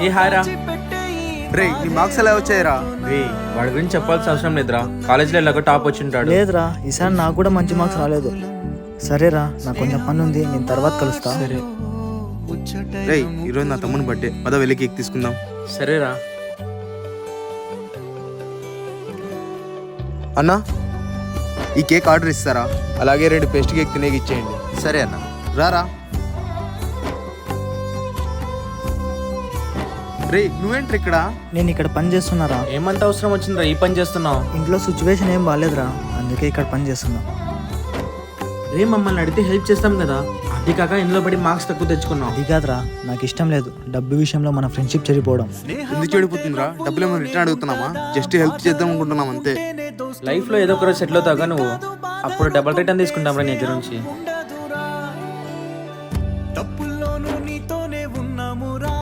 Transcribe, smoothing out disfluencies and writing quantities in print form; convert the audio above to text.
ఏ హాయ్రా. రే నీ మార్క్స్ ఎలా వచ్చాయిరా? రే వాడి గురించి చెప్పాల్సిన అవసరం లేదురా, కాలేజీలో ఎలాగో టాప్ వచ్చింటాడు. లేదురా, ఈసారి నాకు కూడా మంచి మార్క్స్ రాలేదు. సరేరా, నాకు కొంచెం పని ఉంది, నేను తర్వాత కలుస్తా. సరే రే ఈరోజు నా తమ్ముని బర్త్డే, పద వెళ్ళి కేక్ తీసుకుందాం. సరేరా. అన్నా ఈ కేక్ ఆర్డర్ ఇస్తారా? అలాగే 2 పేస్ట్ కేక్ తినేకి ఇచ్చేయండి. సరే అన్న. రారా. రే నువ్వేంట్రా ఇక్కడ? నేను ఇక్కడ పని చేస్తున్నారా. ఏమంత అవసరం వచ్చిందిరా ఈ పని చేస్తున్నావు? ఇంట్లో సిచ్యువేషన్ ఏం బాగాలేదురా, అందుకే ఇక్కడ పని చేస్తున్నా. రే మమ్మల్ని అడిగితే హెల్ప్ చేస్తాం కదా, అది కాక ఇందులో పడి మార్క్స్ తక్కువ తెచ్చుకున్నావు. అది కాదురా, నాకు ఇష్టం లేదు డబ్బు విషయంలో మన ఫ్రెండ్షిప్ చెడిపోవడం. ఎందుకు చెడిపోతుందిరా? డబ్బులు ఏమైనా రిటర్న్ అడుగుతున్నామా? జస్ట్ హెల్ప్ చేద్దాం అనుకుంటున్నాం అంతే. లైఫ్లో ఏదో ఒక రోజు సెటిల్ అవుతావుగా నువ్వు, అప్పుడు డబుల్ రిటర్న్ తీసుకుంటాం రా నీ దగ్గర నుంచి.